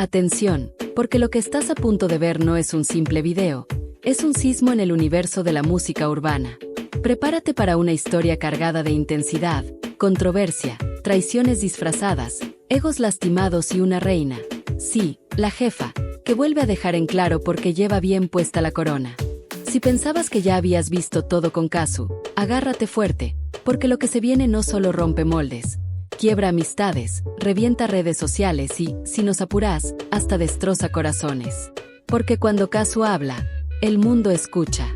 Atención, porque lo que estás a punto de ver no es un simple video, es un sismo en el universo de la música urbana. Prepárate para una historia cargada de intensidad, controversia, traiciones disfrazadas, egos lastimados y una reina. Sí, la jefa, que vuelve a dejar en claro por qué lleva bien puesta la corona. Si pensabas que ya habías visto todo con Kazu, agárrate fuerte, porque lo que se viene no solo rompe moldes, quiebra amistades, revienta redes sociales y, si nos apurás, hasta destroza corazones. Porque cuando Kazu habla, el mundo escucha.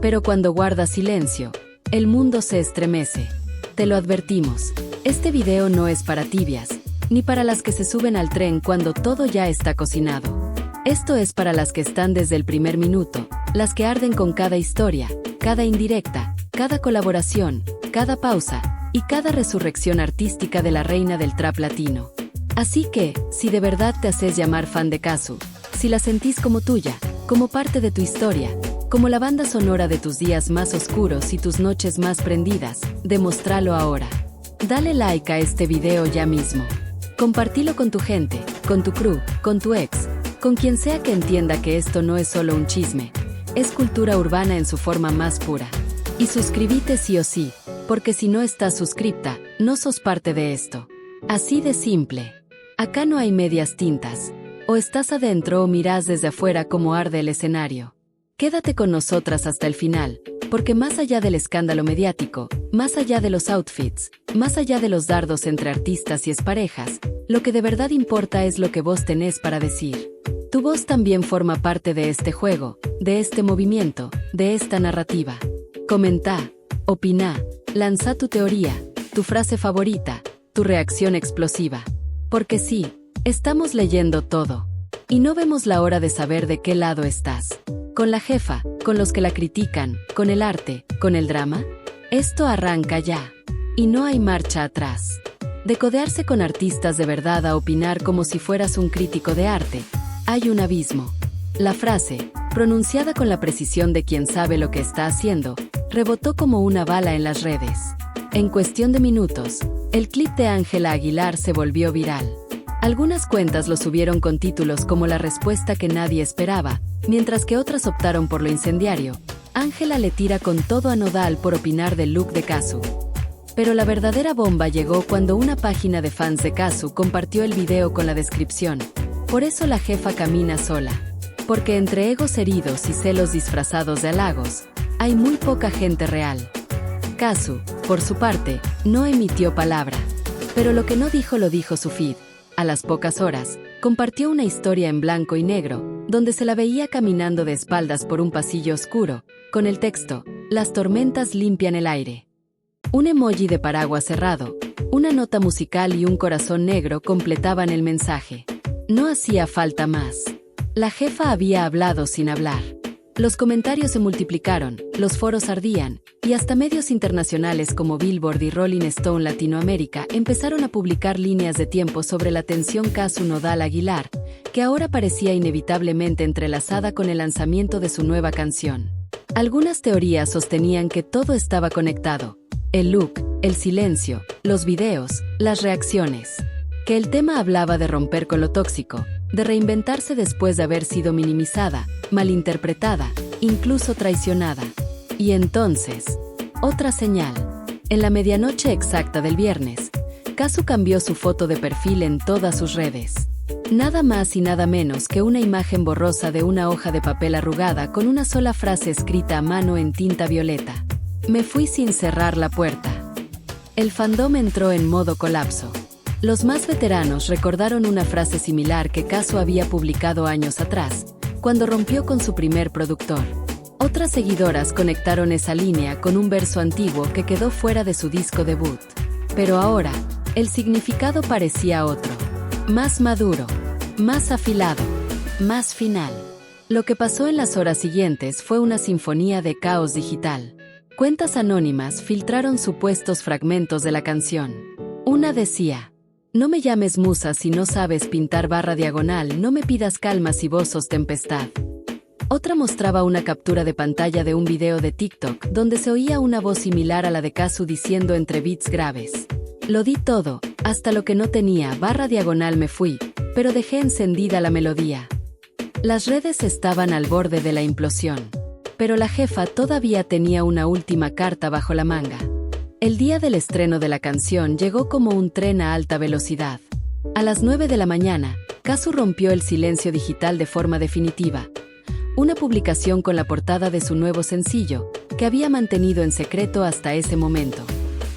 Pero cuando guarda silencio, el mundo se estremece. Te lo advertimos, este video no es para tibias, ni para las que se suben al tren cuando todo ya está cocinado. Esto es para las que están desde el primer minuto, las que arden con cada historia, cada indirecta, cada colaboración, cada pausa y cada resurrección artística de la reina del trap latino. Así que, si de verdad te haces llamar fan de Kazu, si la sentís como tuya, como parte de tu historia, como la banda sonora de tus días más oscuros y tus noches más prendidas, demostralo ahora. Dale like a este video ya mismo. Compartilo con tu gente, con tu crew, con tu ex, con quien sea que entienda que esto no es solo un chisme, es cultura urbana en su forma más pura. Y suscríbete sí o sí, porque si no estás suscripta, no sos parte de esto. Así de simple. Acá no hay medias tintas. O estás adentro o mirás desde afuera cómo arde el escenario. Quédate con nosotras hasta el final, porque más allá del escándalo mediático, más allá de los outfits, más allá de los dardos entre artistas y exparejas, lo que de verdad importa es lo que vos tenés para decir. Tu voz también forma parte de este juego, de este movimiento, de esta narrativa. Comenta, opina, lanza tu teoría, tu frase favorita, tu reacción explosiva. Porque sí, estamos leyendo todo. Y no vemos la hora de saber de qué lado estás. ¿Con la jefa, con los que la critican, con el arte, con el drama? Esto arranca ya. Y no hay marcha atrás. De codearse con artistas de verdad a opinar como si fueras un crítico de arte, hay un abismo. La frase, pronunciada con la precisión de quien sabe lo que está haciendo, rebotó como una bala en las redes. En cuestión de minutos, el clip de Ángela Aguilar se volvió viral. Algunas cuentas lo subieron con títulos como La respuesta que nadie esperaba, mientras que otras optaron por lo incendiario. Ángela le tira con todo a Nodal por opinar del look de Kazu. Pero la verdadera bomba llegó cuando una página de fans de Kazu compartió el video con la descripción: por eso la jefa camina sola. Porque entre egos heridos y celos disfrazados de halagos, hay muy poca gente real. Kazu, por su parte, no emitió palabra. Pero lo que no dijo lo dijo su feed. A las pocas horas, compartió una historia en blanco y negro, donde se la veía caminando de espaldas por un pasillo oscuro, con el texto: las tormentas limpian el aire. Un emoji de paraguas cerrado, una nota musical y un corazón negro completaban el mensaje. No hacía falta más. La jefa había hablado sin hablar. Los comentarios se multiplicaron, los foros ardían, y hasta medios internacionales como Billboard y Rolling Stone Latinoamérica empezaron a publicar líneas de tiempo sobre la tensión Kazu Nodal Aguilar, que ahora parecía inevitablemente entrelazada con el lanzamiento de su nueva canción. Algunas teorías sostenían que todo estaba conectado: el look, el silencio, los videos, las reacciones. Que el tema hablaba de romper con lo tóxico, de reinventarse después de haber sido minimizada, malinterpretada, incluso traicionada. Y entonces, otra señal. En la medianoche exacta del viernes, Kazu cambió su foto de perfil en todas sus redes. Nada más y nada menos que una imagen borrosa de una hoja de papel arrugada con una sola frase escrita a mano en tinta violeta: me fui sin cerrar la puerta. El fandom entró en modo colapso. Los más veteranos recordaron una frase similar que Kazu había publicado años atrás, cuando rompió con su primer productor. Otras seguidoras conectaron esa línea con un verso antiguo que quedó fuera de su disco debut. Pero ahora, el significado parecía otro. Más maduro, más afilado, más final. Lo que pasó en las horas siguientes fue una sinfonía de caos digital. Cuentas anónimas filtraron supuestos fragmentos de la canción. Una decía: no me llames musa si no sabes pintar /diagonal, no me pidas calma si vos sos tempestad. Otra mostraba una captura de pantalla de un video de TikTok donde se oía una voz similar a la de Kazu diciendo entre beats graves: lo di todo, hasta lo que no tenía /diagonal me fui, pero dejé encendida la melodía. Las redes estaban al borde de la implosión, pero la jefa todavía tenía una última carta bajo la manga. El día del estreno de la canción llegó como un tren a alta velocidad. A las 9 de la mañana, Kazu rompió el silencio digital de forma definitiva. Una publicación con la portada de su nuevo sencillo, que había mantenido en secreto hasta ese momento.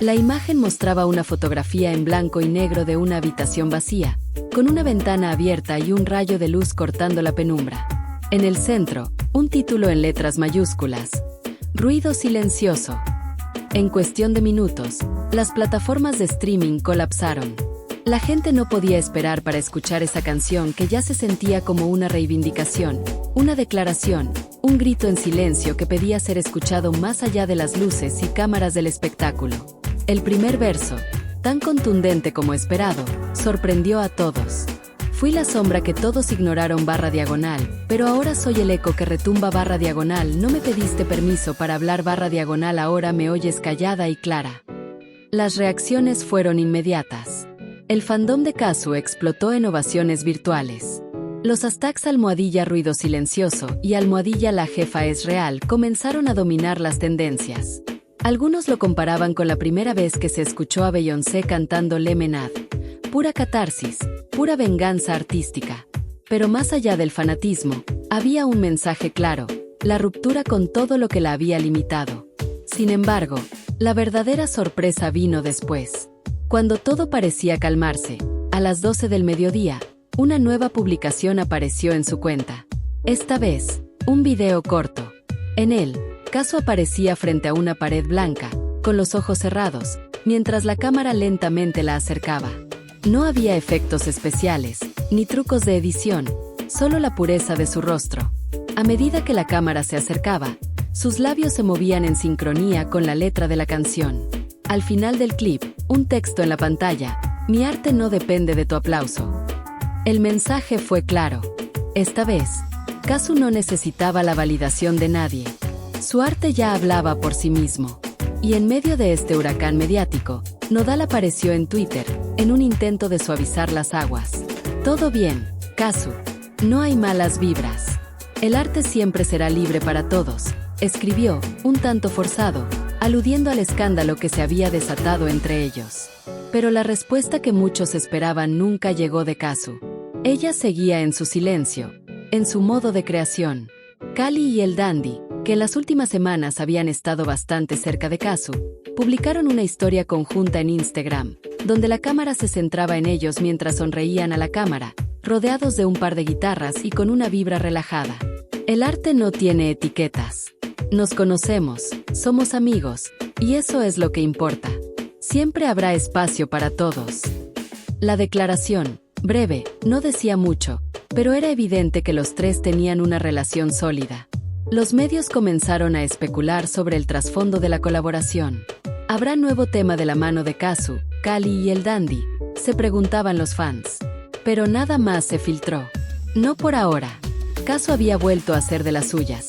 La imagen mostraba una fotografía en blanco y negro de una habitación vacía, con una ventana abierta y un rayo de luz cortando la penumbra. En el centro, un título en letras mayúsculas: Ruido silencioso. En cuestión de minutos, las plataformas de streaming colapsaron. La gente no podía esperar para escuchar esa canción que ya se sentía como una reivindicación, una declaración, un grito en silencio que pedía ser escuchado más allá de las luces y cámaras del espectáculo. El primer verso, tan contundente como esperado, sorprendió a todos. Fui la sombra que todos ignoraron /, pero ahora soy el eco que retumba /, no me pediste permiso para hablar /, ahora me oyes callada y clara. Las reacciones fueron inmediatas. El fandom de Kazu explotó en ovaciones virtuales. Los hashtags #ruido silencioso y #la jefa es real comenzaron a dominar las tendencias. Algunos lo comparaban con la primera vez que se escuchó a Beyoncé cantando Lemonade. Pura catarsis, pura venganza artística. Pero más allá del fanatismo, había un mensaje claro: la ruptura con todo lo que la había limitado. Sin embargo, la verdadera sorpresa vino después. Cuando todo parecía calmarse, a las 12 del mediodía, una nueva publicación apareció en su cuenta. Esta vez, un video corto. En él, Kazu aparecía frente a una pared blanca, con los ojos cerrados, mientras la cámara lentamente la acercaba. No había efectos especiales, ni trucos de edición, solo la pureza de su rostro. A medida que la cámara se acercaba, sus labios se movían en sincronía con la letra de la canción. Al final del clip, un texto en la pantalla: mi arte no depende de tu aplauso. El mensaje fue claro. Esta vez, Kazu no necesitaba la validación de nadie. Su arte ya hablaba por sí mismo. Y en medio de este huracán mediático, Nodal apareció en Twitter, en un intento de suavizar las aguas. Todo bien, Kazu. No hay malas vibras. El arte siempre será libre para todos, escribió, un tanto forzado, aludiendo al escándalo que se había desatado entre ellos. Pero la respuesta que muchos esperaban nunca llegó de Kazu. Ella seguía en su silencio, en su modo de creación. Kali y el Dandy, que en las últimas semanas habían estado bastante cerca de Kazu, publicaron una historia conjunta en Instagram, donde la cámara se centraba en ellos mientras sonreían a la cámara, rodeados de un par de guitarras y con una vibra relajada. El arte no tiene etiquetas. Nos conocemos, somos amigos, y eso es lo que importa. Siempre habrá espacio para todos. La declaración, breve, no decía mucho, pero era evidente que los tres tenían una relación sólida. Los medios comenzaron a especular sobre el trasfondo de la colaboración. ¿Habrá nuevo tema de la mano de Kazu, Kali y el Dandy?, se preguntaban los fans. Pero nada más se filtró. No por ahora. Kazu había vuelto a hacer de las suyas.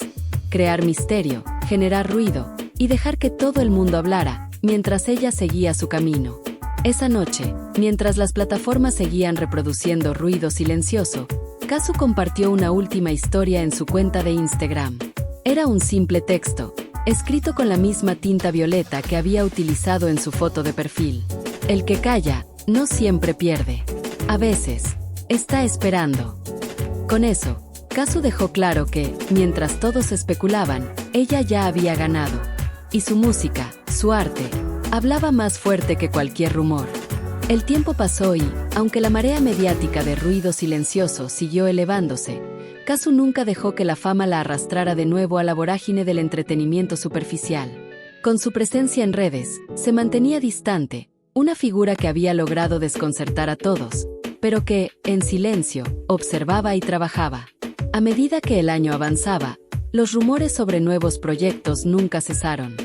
Crear misterio, generar ruido, y dejar que todo el mundo hablara, mientras ella seguía su camino. Esa noche, mientras las plataformas seguían reproduciendo Ruido silencioso, Kazu compartió una última historia en su cuenta de Instagram. Era un simple texto, escrito con la misma tinta violeta que había utilizado en su foto de perfil. El que calla, no siempre pierde. A veces, está esperando. Con eso, Kazu dejó claro que, mientras todos especulaban, ella ya había ganado. Y su música, su arte, hablaba más fuerte que cualquier rumor. El tiempo pasó y, aunque la marea mediática de Ruido silencioso siguió elevándose, Kazu nunca dejó que la fama la arrastrara de nuevo a la vorágine del entretenimiento superficial. Con su presencia en redes, se mantenía distante, una figura que había logrado desconcertar a todos, pero que, en silencio, observaba y trabajaba. A medida que el año avanzaba, los rumores sobre nuevos proyectos nunca cesaron.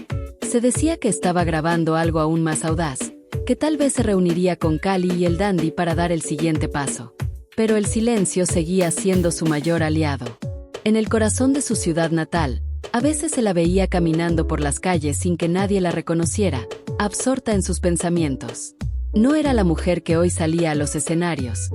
Se decía que estaba grabando algo aún más audaz, que tal vez se reuniría con Kali y el Dandy para dar el siguiente paso. Pero el silencio seguía siendo su mayor aliado. En el corazón de su ciudad natal, a veces se la veía caminando por las calles sin que nadie la reconociera, absorta en sus pensamientos. No era la mujer que hoy salía a los escenarios,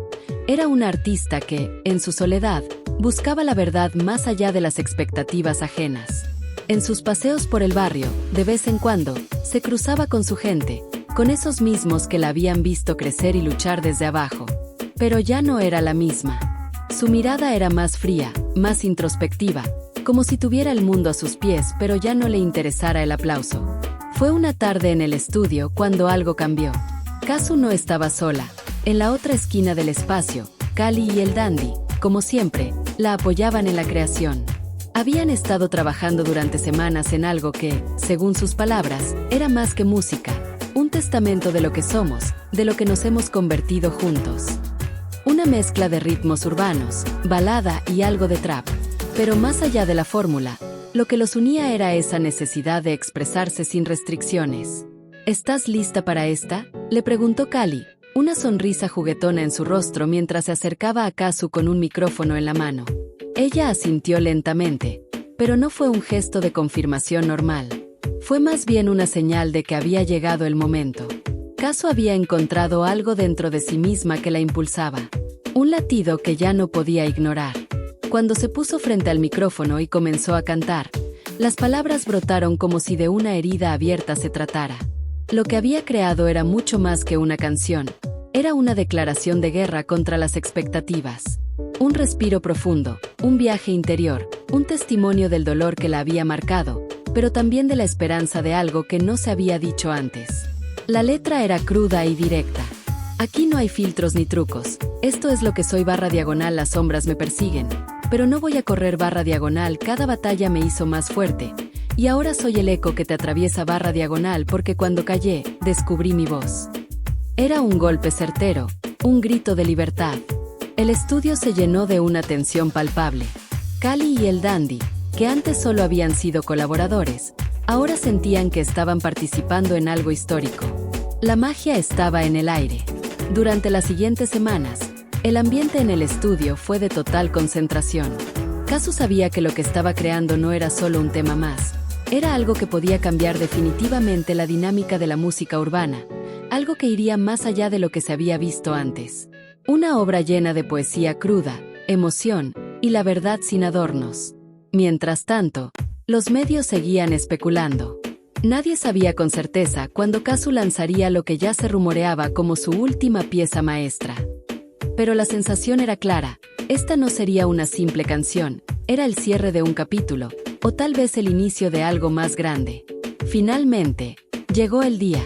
Era una artista que, en su soledad, buscaba la verdad más allá de las expectativas ajenas. En sus paseos por el barrio, de vez en cuando, se cruzaba con su gente, con esos mismos que la habían visto crecer y luchar desde abajo. Pero ya no era la misma. Su mirada era más fría, más introspectiva, como si tuviera el mundo a sus pies pero ya no le interesara el aplauso. Fue una tarde en el estudio cuando algo cambió. Kazu no estaba sola. En la otra esquina del espacio, Cali y el Dandy, como siempre, la apoyaban en la creación. Habían estado trabajando durante semanas en algo que, según sus palabras, era más que música, un testamento de lo que somos, de lo que nos hemos convertido juntos. Una mezcla de ritmos urbanos, balada y algo de trap. Pero más allá de la fórmula, lo que los unía era esa necesidad de expresarse sin restricciones. ¿Estás lista para esta?, le preguntó Cali, una sonrisa juguetona en su rostro mientras se acercaba a Kazu con un micrófono en la mano. Ella asintió lentamente, pero no fue un gesto de confirmación normal. Fue más bien una señal de que había llegado el momento. Kazu había encontrado algo dentro de sí misma que la impulsaba. Un latido que ya no podía ignorar. Cuando se puso frente al micrófono y comenzó a cantar, las palabras brotaron como si de una herida abierta se tratara. Lo que había creado era mucho más que una canción. Era una declaración de guerra contra las expectativas. Un respiro profundo, un viaje interior, un testimonio del dolor que la había marcado, pero también de la esperanza de algo que no se había dicho antes. La letra era cruda y directa. Aquí no hay filtros ni trucos. Esto es lo que soy /, las sombras me persiguen. Pero no voy a correr /, cada batalla me hizo más fuerte. Y ahora soy el eco que te atraviesa /, porque cuando callé, descubrí mi voz. Era un golpe certero, un grito de libertad. El estudio se llenó de una tensión palpable. Cali y el Dandy, que antes solo habían sido colaboradores, ahora sentían que estaban participando en algo histórico. La magia estaba en el aire. Durante las siguientes semanas, el ambiente en el estudio fue de total concentración. Kazu sabía que lo que estaba creando no era solo un tema más. Era algo que podía cambiar definitivamente la dinámica de la música urbana, algo que iría más allá de lo que se había visto antes. Una obra llena de poesía cruda, emoción y la verdad sin adornos. Mientras tanto, los medios seguían especulando. Nadie sabía con certeza cuándo Kazu lanzaría lo que ya se rumoreaba como su última pieza maestra. Pero la sensación era clara, esta no sería una simple canción, era el cierre de un capítulo, o tal vez el inicio de algo más grande. Finalmente, llegó el día.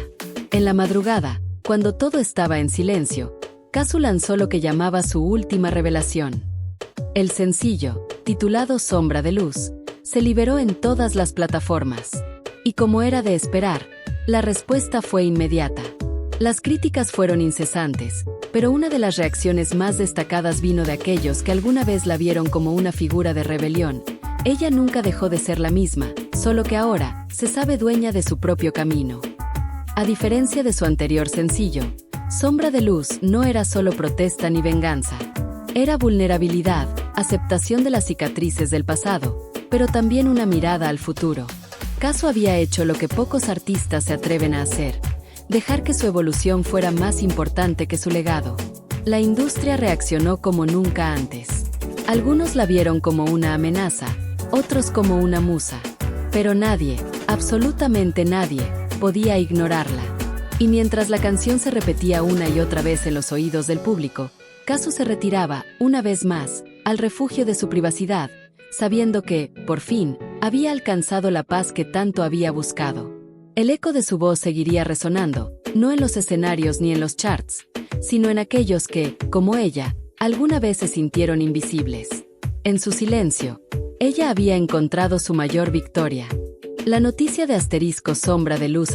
En la madrugada, cuando todo estaba en silencio, Kazu lanzó lo que llamaba su última revelación. El sencillo, titulado Sombra de Luz, se liberó en todas las plataformas. Y como era de esperar, la respuesta fue inmediata. Las críticas fueron incesantes, pero una de las reacciones más destacadas vino de aquellos que alguna vez la vieron como una figura de rebelión. Ella nunca dejó de ser la misma, solo que ahora se sabe dueña de su propio camino. A diferencia de su anterior sencillo, Sombra de Luz no era solo protesta ni venganza. Era vulnerabilidad, aceptación de las cicatrices del pasado, pero también una mirada al futuro. Kazu había hecho lo que pocos artistas se atreven a hacer: dejar que su evolución fuera más importante que su legado. La industria reaccionó como nunca antes. Algunos la vieron como una amenaza, otros como una musa. Pero nadie, absolutamente nadie, podía ignorarla. Y mientras la canción se repetía una y otra vez en los oídos del público, Kazu se retiraba, una vez más, al refugio de su privacidad, sabiendo que, por fin, había alcanzado la paz que tanto había buscado. El eco de su voz seguiría resonando, no en los escenarios ni en los charts, sino en aquellos que, como ella, alguna vez se sintieron invisibles. En su silencio, ella había encontrado su mayor victoria. La noticia de Sombra de Luz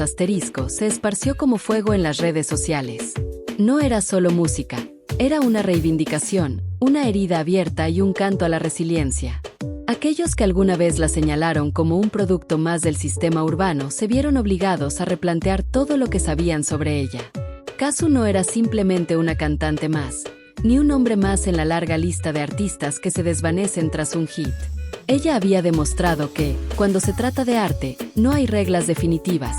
se esparció como fuego en las redes sociales. No era solo música, era una reivindicación, una herida abierta y un canto a la resiliencia. Aquellos que alguna vez la señalaron como un producto más del sistema urbano se vieron obligados a replantear todo lo que sabían sobre ella. Kazu no era simplemente una cantante más, ni un nombre más en la larga lista de artistas que se desvanecen tras un hit. Ella había demostrado que, cuando se trata de arte, no hay reglas definitivas.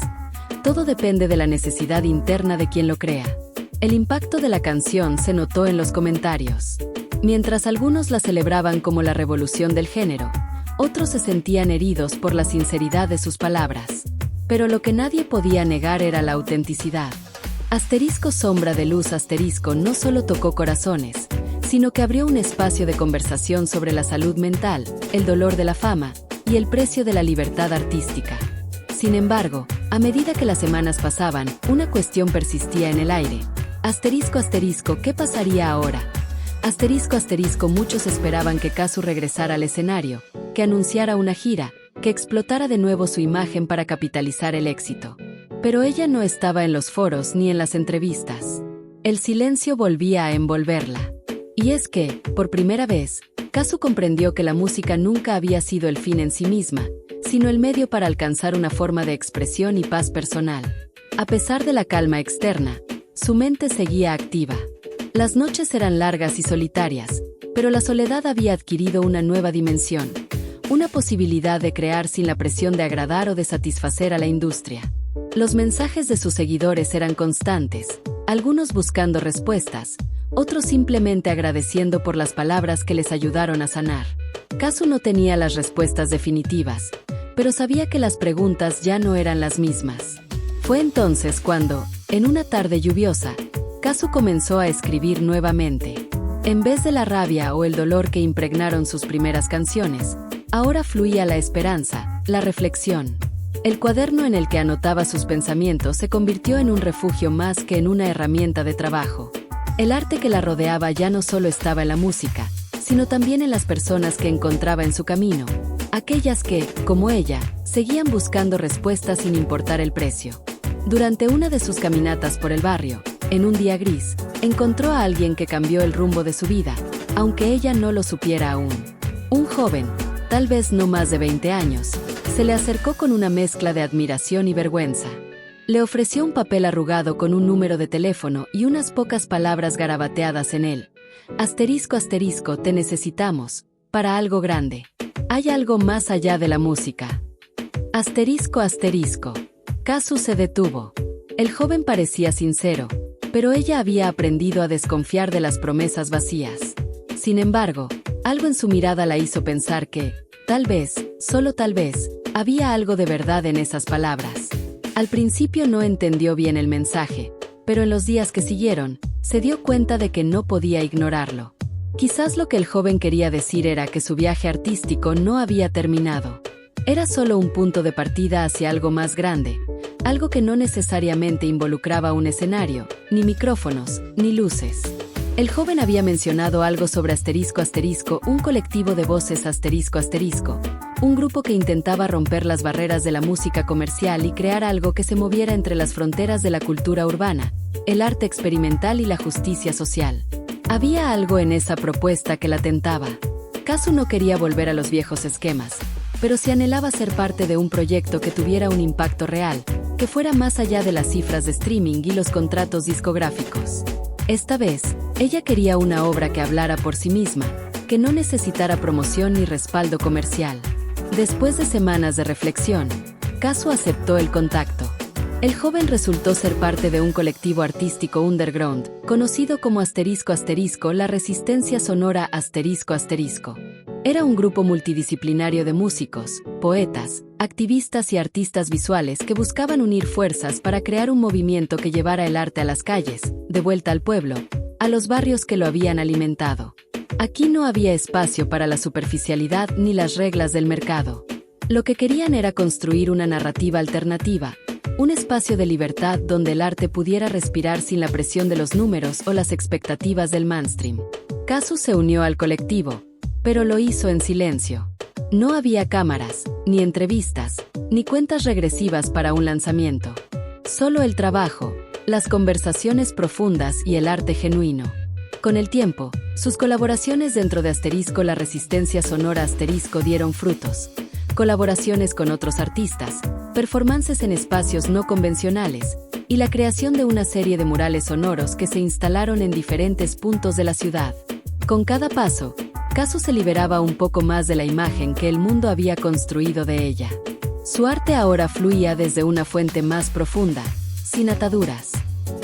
Todo depende de la necesidad interna de quien lo crea. El impacto de la canción se notó en los comentarios. Mientras algunos la celebraban como la revolución del género, otros se sentían heridos por la sinceridad de sus palabras. Pero lo que nadie podía negar era la autenticidad. Asterisco Sombra de Luz Asterisco no solo tocó corazones, sino que abrió un espacio de conversación sobre la salud mental, el dolor de la fama y el precio de la libertad artística. Sin embargo, a medida que las semanas pasaban, una cuestión persistía en el aire. Asterisco Asterisco, ¿qué pasaría ahora? Asterisco Asterisco, muchos esperaban que Kazu regresara al escenario, que anunciara una gira, que explotara de nuevo su imagen para capitalizar el éxito. Pero ella no estaba en los foros ni en las entrevistas. El silencio volvía a envolverla. Y es que, por primera vez, Kazu comprendió que la música nunca había sido el fin en sí misma, sino el medio para alcanzar una forma de expresión y paz personal. A pesar de la calma externa, su mente seguía activa. Las noches eran largas y solitarias, pero la soledad había adquirido una nueva dimensión, una posibilidad de crear sin la presión de agradar o de satisfacer a la industria. Los mensajes de sus seguidores eran constantes, algunos buscando respuestas, otros simplemente agradeciendo por las palabras que les ayudaron a sanar. Kazu no tenía las respuestas definitivas, pero sabía que las preguntas ya no eran las mismas. Fue entonces cuando, en una tarde lluviosa, Kazu comenzó a escribir nuevamente. En vez de la rabia o el dolor que impregnaron sus primeras canciones, ahora fluía la esperanza, la reflexión. El cuaderno en el que anotaba sus pensamientos se convirtió en un refugio más que en una herramienta de trabajo. El arte que la rodeaba ya no solo estaba en la música, sino también en las personas que encontraba en su camino, aquellas que, como ella, seguían buscando respuestas sin importar el precio. Durante una de sus caminatas por el barrio, en un día gris, encontró a alguien que cambió el rumbo de su vida, aunque ella no lo supiera aún. Un joven, tal vez no más de 20 años, se le acercó con una mezcla de admiración y vergüenza. Le ofreció un papel arrugado con un número de teléfono y unas pocas palabras garabateadas en él. Asterisco Asterisco, te necesitamos, para algo grande. Hay algo más allá de la música. Asterisco Asterisco. Kazu se detuvo. El joven parecía sincero, pero ella había aprendido a desconfiar de las promesas vacías. Sin embargo, algo en su mirada la hizo pensar que, tal vez, solo tal vez, había algo de verdad en esas palabras. Al principio no entendió bien el mensaje, pero en los días que siguieron, se dio cuenta de que no podía ignorarlo. Quizás lo que el joven quería decir era que su viaje artístico no había terminado. Era solo un punto de partida hacia algo más grande, algo que no necesariamente involucraba un escenario, ni micrófonos, ni luces. El joven había mencionado algo sobre Asterisco Asterisco, un colectivo de voces Asterisco Asterisco, un grupo que intentaba romper las barreras de la música comercial y crear algo que se moviera entre las fronteras de la cultura urbana, el arte experimental y la justicia social. Había algo en esa propuesta que la tentaba. Kazu no quería volver a los viejos esquemas, pero sí anhelaba ser parte de un proyecto que tuviera un impacto real, que fuera más allá de las cifras de streaming y los contratos discográficos. Esta vez, ella quería una obra que hablara por sí misma, que no necesitara promoción ni respaldo comercial. Después de semanas de reflexión, Kazu aceptó el contacto. El joven resultó ser parte de un colectivo artístico underground, conocido como Asterisco Asterisco, la Resistencia Sonora Asterisco Asterisco. Era un grupo multidisciplinario de músicos, poetas, activistas y artistas visuales que buscaban unir fuerzas para crear un movimiento que llevara el arte a las calles, de vuelta al pueblo, a los barrios que lo habían alimentado. Aquí no había espacio para la superficialidad ni las reglas del mercado. Lo que querían era construir una narrativa alternativa, un espacio de libertad donde el arte pudiera respirar sin la presión de los números o las expectativas del mainstream. Kazu se unió al colectivo, pero lo hizo en silencio. No había cámaras, ni entrevistas, ni cuentas regresivas para un lanzamiento. Solo el trabajo, las conversaciones profundas y el arte genuino. Con el tiempo, sus colaboraciones dentro de Asterisco La Resistencia Sonora Asterisco dieron frutos. Colaboraciones con otros artistas, performances en espacios no convencionales, y la creación de una serie de murales sonoros que se instalaron en diferentes puntos de la ciudad. Con cada paso, Kazu se liberaba un poco más de la imagen que el mundo había construido de ella. Su arte ahora fluía desde una fuente más profunda, sin ataduras.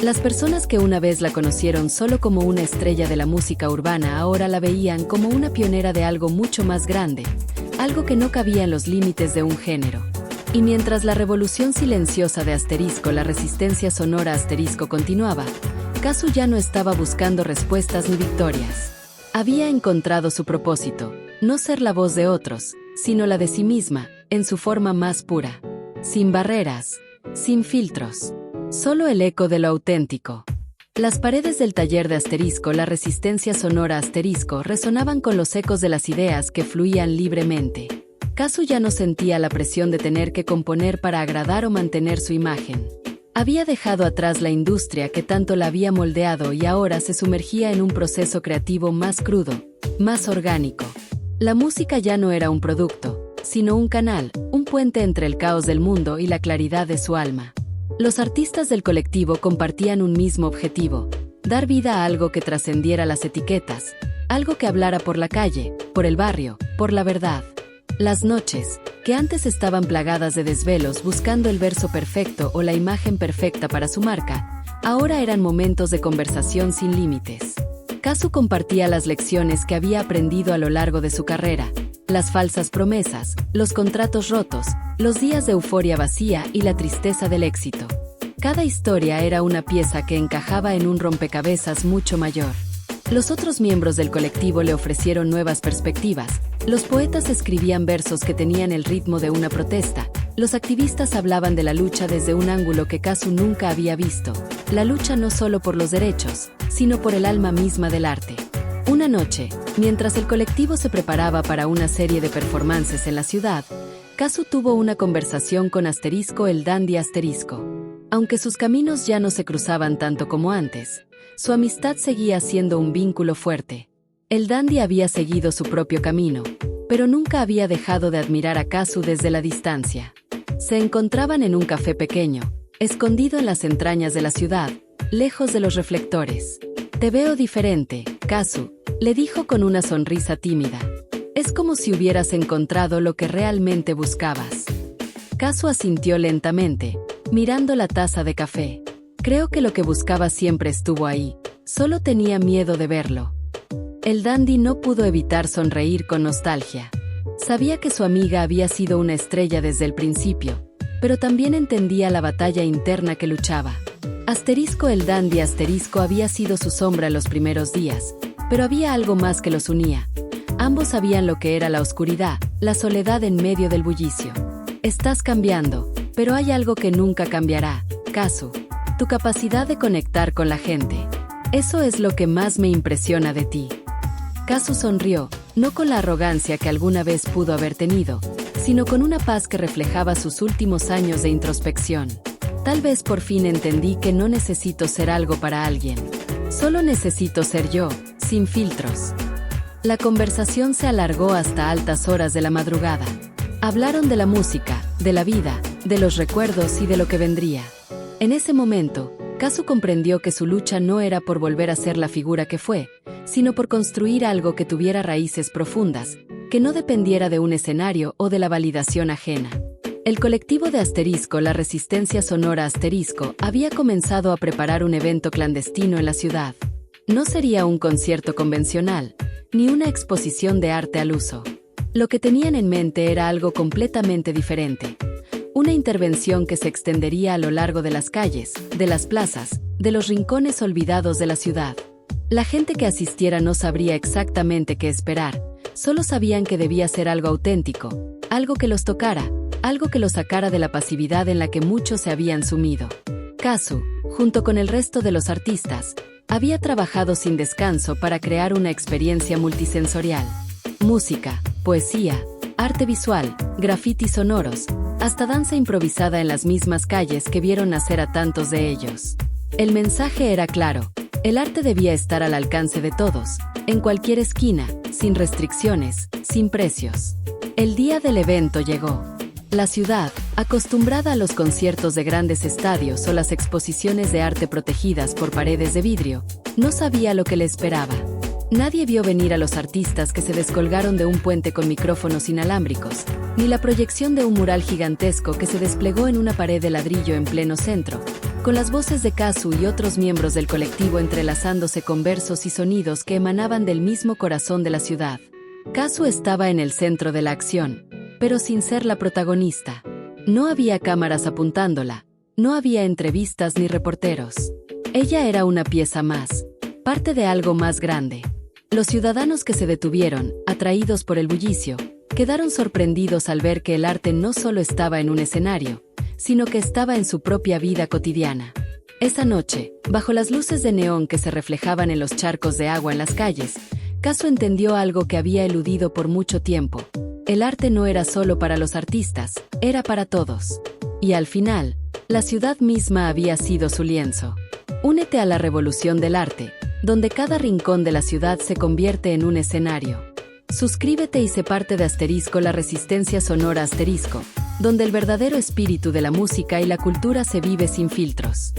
Las personas que una vez la conocieron solo como una estrella de la música urbana ahora la veían como una pionera de algo mucho más grande, algo que no cabía en los límites de un género. Y mientras la revolución silenciosa de Asterisco, la resistencia sonora Asterisco continuaba, Kazu ya no estaba buscando respuestas ni victorias. Había encontrado su propósito, no ser la voz de otros, sino la de sí misma, en su forma más pura. Sin barreras, sin filtros. Solo el eco de lo auténtico. Las paredes del taller de Asterisco, la resistencia sonora Asterisco, resonaban con los ecos de las ideas que fluían libremente. Kazu ya no sentía la presión de tener que componer para agradar o mantener su imagen. Había dejado atrás la industria que tanto la había moldeado y ahora se sumergía en un proceso creativo más crudo, más orgánico. La música ya no era un producto, sino un canal, un puente entre el caos del mundo y la claridad de su alma. Los artistas del colectivo compartían un mismo objetivo: dar vida a algo que trascendiera las etiquetas, algo que hablara por la calle, por el barrio, por la verdad. Las noches, que antes estaban plagadas de desvelos buscando el verso perfecto o la imagen perfecta para su marca, ahora eran momentos de conversación sin límites. Kazu compartía las lecciones que había aprendido a lo largo de su carrera, las falsas promesas, los contratos rotos, los días de euforia vacía y la tristeza del éxito. Cada historia era una pieza que encajaba en un rompecabezas mucho mayor. Los otros miembros del colectivo le ofrecieron nuevas perspectivas. Los poetas escribían versos que tenían el ritmo de una protesta. Los activistas hablaban de la lucha desde un ángulo que Kazu nunca había visto. La lucha no solo por los derechos, sino por el alma misma del arte. Una noche, mientras el colectivo se preparaba para una serie de performances en la ciudad, Kazu tuvo una conversación con Asterisco, el dandy Asterisco. Aunque sus caminos ya no se cruzaban tanto como antes, su amistad seguía siendo un vínculo fuerte. El dandy había seguido su propio camino, pero nunca había dejado de admirar a Kazu desde la distancia. Se encontraban en un café pequeño, escondido en las entrañas de la ciudad, lejos de los reflectores. «Te veo diferente, Kazu», le dijo con una sonrisa tímida. «Es como si hubieras encontrado lo que realmente buscabas». Kazu asintió lentamente, mirando la taza de café. «Creo que lo que buscaba siempre estuvo ahí, solo tenía miedo de verlo». El dandy no pudo evitar sonreír con nostalgia. Sabía que su amiga había sido una estrella desde el principio, pero también entendía la batalla interna que luchaba. Asterisco, el dandy Asterisco, había sido su sombra en los primeros días, pero había algo más que los unía. Ambos sabían lo que era la oscuridad, la soledad en medio del bullicio. «Estás cambiando, pero hay algo que nunca cambiará, Kazu. Tu capacidad de conectar con la gente. Eso es lo que más me impresiona de ti». Kazu sonrió, no con la arrogancia que alguna vez pudo haber tenido, sino con una paz que reflejaba sus últimos años de introspección. «Tal vez por fin entendí que no necesito ser algo para alguien. Solo necesito ser yo, sin filtros». La conversación se alargó hasta altas horas de la madrugada. Hablaron de la música, de la vida, de los recuerdos y de lo que vendría. En ese momento, Kazu comprendió que su lucha no era por volver a ser la figura que fue, sino por construir algo que tuviera raíces profundas, que no dependiera de un escenario o de la validación ajena. El colectivo de Asterisco, la resistencia sonora Asterisco, había comenzado a preparar un evento clandestino en la ciudad. No sería un concierto convencional, ni una exposición de arte al uso. Lo que tenían en mente era algo completamente diferente. Una intervención que se extendería a lo largo de las calles, de las plazas, de los rincones olvidados de la ciudad. La gente que asistiera no sabría exactamente qué esperar, solo sabían que debía ser algo auténtico, algo que los tocara, algo que los sacara de la pasividad en la que muchos se habían sumido. Kazu, junto con el resto de los artistas, había trabajado sin descanso para crear una experiencia multisensorial. Música, poesía, arte visual, grafitis sonoros, hasta danza improvisada en las mismas calles que vieron nacer a tantos de ellos. El mensaje era claro: el arte debía estar al alcance de todos, en cualquier esquina, sin restricciones, sin precios. El día del evento llegó. La ciudad, acostumbrada a los conciertos de grandes estadios o las exposiciones de arte protegidas por paredes de vidrio, no sabía lo que le esperaba. Nadie vio venir a los artistas que se descolgaron de un puente con micrófonos inalámbricos, ni la proyección de un mural gigantesco que se desplegó en una pared de ladrillo en pleno centro, con las voces de Kazu y otros miembros del colectivo entrelazándose con versos y sonidos que emanaban del mismo corazón de la ciudad. Kazu estaba en el centro de la acción, pero sin ser la protagonista. No había cámaras apuntándola, no había entrevistas ni reporteros. Ella era una pieza más, parte de algo más grande. Los ciudadanos que se detuvieron, atraídos por el bullicio, quedaron sorprendidos al ver que el arte no solo estaba en un escenario, sino que estaba en su propia vida cotidiana. Esa noche, bajo las luces de neón que se reflejaban en los charcos de agua en las calles, Kazu entendió algo que había eludido por mucho tiempo. El arte no era solo para los artistas, era para todos. Y al final, la ciudad misma había sido su lienzo. Únete a la revolución del arte, donde cada rincón de la ciudad se convierte en un escenario. Suscríbete y sé parte de *La Resistencia Sonora *, donde el verdadero espíritu de la música y la cultura se vive sin filtros.